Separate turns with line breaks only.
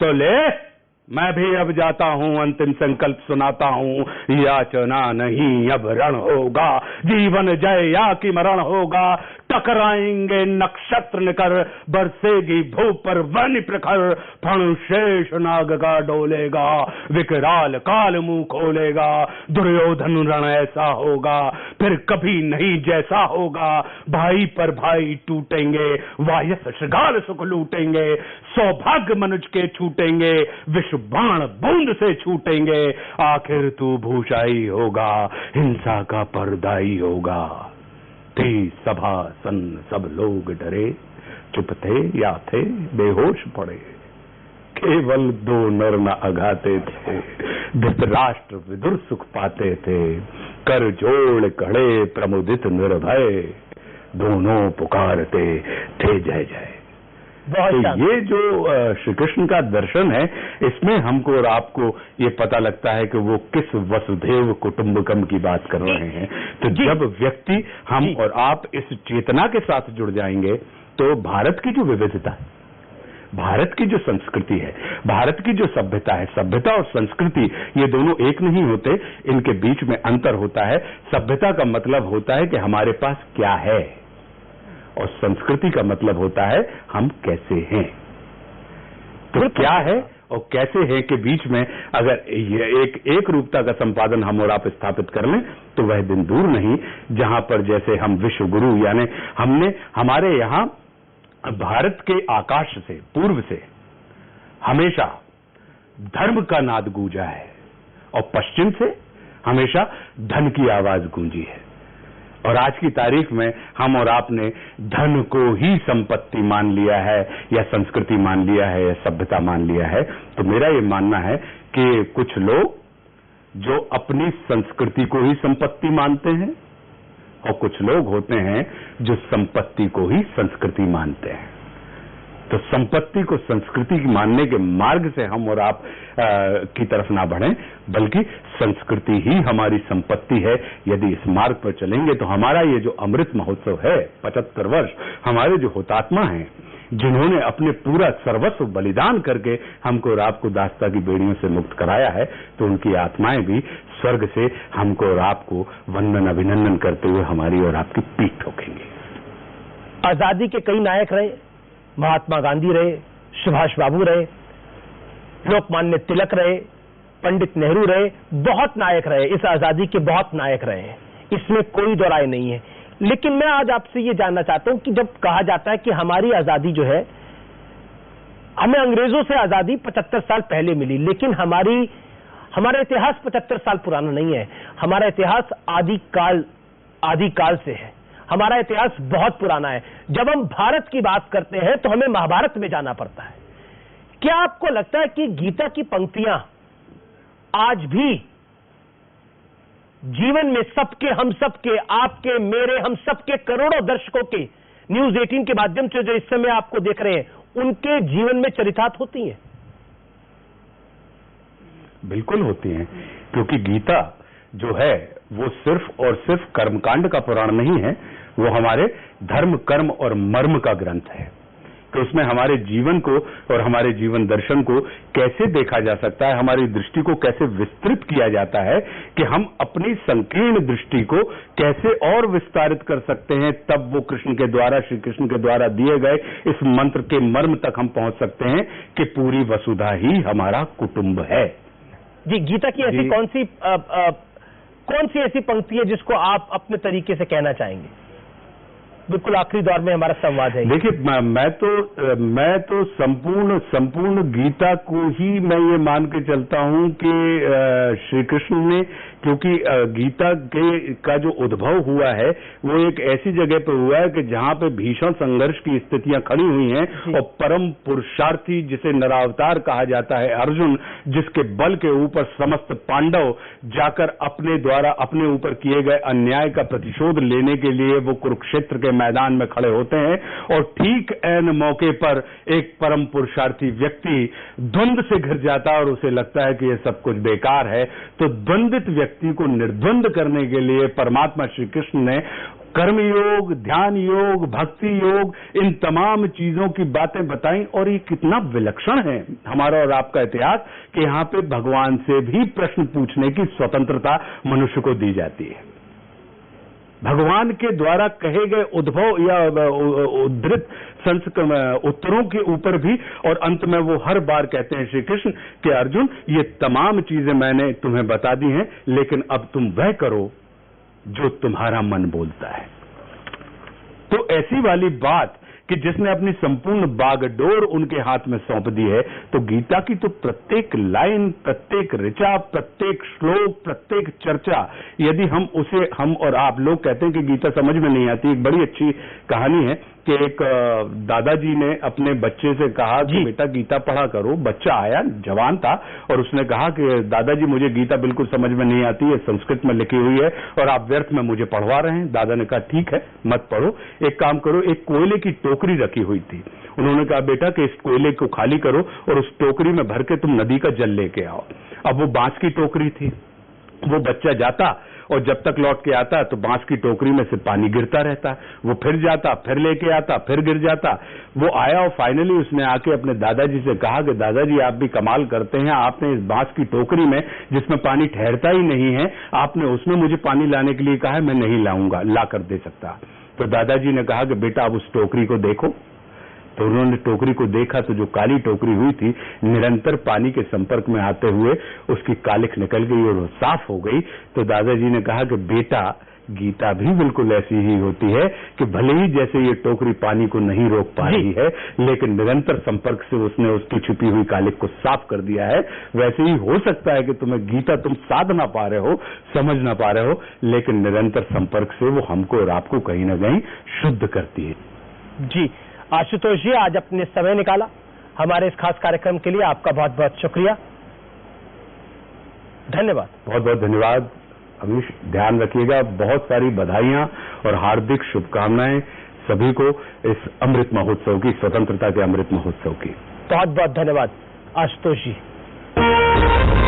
तो ले, मैं भी अब जाता हूं, अंतिम संकल्प सुनाता हूं। याचना नहीं अब रण होगा, जीवन जय या कि मरण होगा। टकराएंगे नक्षत्र निकर, बरसेगी भू पर वनि प्रखर। फण शेष नाग का डोलेगा, विकराल काल मुंह खोलेगा। दुर्योधन रण ऐसा होगा, फिर कभी नहीं जैसा होगा। भाई पर भाई टूटेंगे, वायस श्रृगाल सुख लूटेंगे। सौभाग्य मनुज के छूटेंगे, विश्व बाण बूंद से छूटेंगे। आखिर तू भूषाई होगा, हिंसा का पर्दाई होगा। थी सभा सन्न सब लोग डरे, चुप थे या थे बेहोश पड़े। केवल दो नर न अघाते थे, धृतराष्ट्र विदुर सुख पाते थे। कर जोड़ खड़े प्रमुदित निर्भय, दोनों पुकारते थे जय जय। तो ये जो श्री कृष्ण का दर्शन है, इसमें हमको और आपको ये पता लगता है कि वो किस वसुधैव कुटुंबकम की बात कर रहे हैं। तो जब व्यक्ति, हम और आप इस चेतना के साथ जुड़ जाएंगे, तो भारत की जो विविधता है, भारत की जो संस्कृति है, भारत की जो सभ्यता है, सभ्यता और संस्कृति ये दोनों एक नहीं होते, इनके बीच में अंतर होता है। सभ्यता का मतलब होता है कि हमारे पास क्या है, और संस्कृति का मतलब होता है हम कैसे हैं। तो क्या है और कैसे हैं के बीच में अगर ये एक रूपता का संपादन हम और आप स्थापित कर लें, तो वह दिन दूर नहीं जहां पर जैसे हम विश्व गुरु, यानी हमने हमारे यहां भारत के आकाश से, पूर्व से हमेशा धर्म का नाद गूंजा है, और पश्चिम से हमेशा धन की आवाज गूंजी है। और आज की तारीख में हम और आपने धन को ही संपत्ति मान लिया है, या संस्कृति मान लिया है, या सभ्यता मान लिया है। तो मेरा ये मानना है कि कुछ लोग जो अपनी संस्कृति को ही संपत्ति मानते हैं, और कुछ लोग होते हैं जो संपत्ति को ही संस्कृति मानते हैं। तो संपत्ति को संस्कृति की मानने के मार्ग से हम और आप की तरफ ना बढ़ें, बल्कि संस्कृति ही हमारी संपत्ति है। यदि इस मार्ग पर चलेंगे तो हमारा ये जो अमृत महोत्सव है, 75 वर्ष, हमारे जो हुतात्मा हैं, जिन्होंने अपने पूरा सर्वस्व बलिदान करके हमको और आपको दास्ता की बेड़ियों से मुक्त कराया है, तो उनकी आत्माएं भी स्वर्ग से हमको और आपको वंदन अभिनंदन करते हुए हमारी और आपकी पीठ ठोकेंगे।
आजादी के कई नायक रहे, महात्मा गांधी रहे, सुभाष बाबू रहे, लोकमान्य तिलक रहे, पंडित नेहरू रहे, बहुत नायक रहे, इस आजादी के बहुत नायक रहे हैं, इसमें कोई दो राय नहीं है। लेकिन मैं आज आपसे ये जानना चाहता हूं कि जब कहा जाता है कि हमारी आजादी जो है, हमें अंग्रेजों से आजादी 75 साल पहले मिली, लेकिन हमारा इतिहास 75 साल पुराना नहीं है। हमारा इतिहास आदिकाल से है, हमारा इतिहास बहुत पुराना है। जब हम भारत की बात करते हैं तो हमें महाभारत में जाना पड़ता है। क्या आपको लगता है कि गीता की पंक्तियां आज भी जीवन में सबके, हम सबके, आपके, मेरे, हम सबके करोड़ों दर्शकों के, न्यूज 18 के माध्यम से जो इस समय आपको देख रहे हैं, उनके जीवन में चरितार्थ होती हैं?
बिल्कुल होती हैं, क्योंकि गीता जो है वो सिर्फ और सिर्फ कर्मकांड का पुराण नहीं है, वो हमारे धर्म, कर्म और मर्म का ग्रंथ है। तो उसमें हमारे जीवन को और हमारे जीवन दर्शन को कैसे देखा जा सकता है, हमारी दृष्टि को कैसे विस्तृत किया जाता है कि हम अपनी संकीर्ण दृष्टि को कैसे और विस्तारित कर सकते हैं, तब वो कृष्ण के द्वारा, श्री कृष्ण के द्वारा दिए गए इस मंत्र के मर्म तक हम पहुंच सकते हैं कि पूरी वसुधा ही हमारा कुटुंब है।
जी, गीता की ऐसी कौन सी ऐसी पंक्ति है जिसको आप अपने तरीके से कहना चाहेंगे? बिल्कुल आखिरी दौर में हमारा संवाद है।
देखिए, मैं तो संपूर्ण गीता को ही मैं ये मान के चलता हूं कि श्री कृष्ण ने, क्योंकि गीता का जो उद्भव हुआ है वो एक ऐसी जगह पर हुआ है कि जहां पे भीषण संघर्ष की स्थितियां खड़ी हुई हैं, और परम पुरुषार्थी जिसे नरावतार कहा जाता है अर्जुन, जिसके बल के ऊपर समस्त पांडव जाकर अपने द्वारा अपने ऊपर किए गए अन्याय का प्रतिशोध लेने के लिए वो कुरुक्षेत्र के मैदान में खड़े होते हैं और ठीक ऐन मौके पर एक परम पुरुषार्थी व्यक्ति द्वंद्व से घिर जाता है और उसे लगता है कि यह सब कुछ बेकार है, तो द्वंद्वित व्यक्ति को निर्द्वंद करने के लिए परमात्मा श्री कृष्ण ने कर्म योग, ध्यान योग, भक्ति योग, इन तमाम चीजों की बातें बताई। और ये कितना विलक्षण है हमारा और आपका इतिहास कि यहाँ पे भगवान से भी प्रश्न पूछने की स्वतंत्रता मनुष्य को दी जाती है। भगवान के द्वारा कहे गए उद्भव या उद्धृत उत्तरों के ऊपर भी, और अंत में वो हर बार कहते हैं श्री कृष्ण कि अर्जुन, ये तमाम चीजें मैंने तुम्हें बता दी हैं, लेकिन अब तुम वह करो जो तुम्हारा मन बोलता है। तो ऐसी वाली बात कि जिसने अपनी संपूर्ण बागडोर उनके हाथ में सौंप दी है, तो गीता की तो प्रत्येक लाइन, प्रत्येक ऋचा, प्रत्येक श्लोक, प्रत्येक चर्चा, यदि हम और आप लोग कहते हैं कि गीता समझ में नहीं आती। एक बड़ी अच्छी कहानी है कि एक दादाजी ने अपने बच्चे से कहा कि बेटा गीता पढ़ा करो। बच्चा आया, जवान था, और उसने कहा कि दादाजी मुझे गीता बिल्कुल समझ में नहीं आती है, संस्कृत में लिखी हुई है और आप व्यर्थ में मुझे पढ़वा रहे हैं। दादा ने कहा ठीक है, मत पढ़ो, एक काम करो। एक कोयले की टोकरी रखी हुई थी, उन्होंने कहा बेटा कि इस कोयले को खाली करो और उस टोकरी में भर के तुम नदी का जल लेके आओ। अब वो बांस की टोकरी थी, वो बच्चा जाता और जब तक लौट के आता तो बांस की टोकरी में से पानी गिरता रहता, वो फिर जाता, फिर लेके आता, फिर गिर जाता। वो आया और फाइनली उसने आके अपने दादाजी से कहा कि दादाजी आप भी कमाल करते हैं, आपने इस बांस की टोकरी में जिसमें पानी ठहरता ही नहीं है, आपने उसमें मुझे पानी लाने के लिए कहा है, मैं नहीं लाऊंगा, ला कर दे सकता। तो दादाजी ने कहा कि बेटा आप उस टोकरी को देखो। तो उन्होंने टोकरी को देखा तो जो काली टोकरी हुई थी, निरंतर पानी के संपर्क में आते हुए उसकी कालिख निकल गई और वो साफ हो गई। तो दादाजी ने कहा कि बेटा गीता भी बिल्कुल ऐसी ही होती है कि भले ही जैसे ये टोकरी पानी को नहीं रोक पा रही है, लेकिन निरंतर संपर्क से उसने उसकी छुपी हुई कालिख को साफ कर दिया है। वैसे ही हो सकता है कि तुम्हें गीता तुम साध ना पा रहे हो, समझ ना पा रहे हो, लेकिन निरंतर संपर्क से वो हमको और आपको कहीं ना कहीं शुद्ध करती है।
जी आशुतोष जी, आज अपने समय निकाला हमारे इस खास कार्यक्रम के लिए, आपका बहुत बहुत शुक्रिया, धन्यवाद।
बहुत बहुत धन्यवाद अमीश, ध्यान रखिएगा। बहुत सारी बधाइयां और हार्दिक शुभकामनाएं सभी को इस अमृत महोत्सव की, स्वतंत्रता के अमृत महोत्सव की।
बहुत बहुत धन्यवाद आशुतोष जी।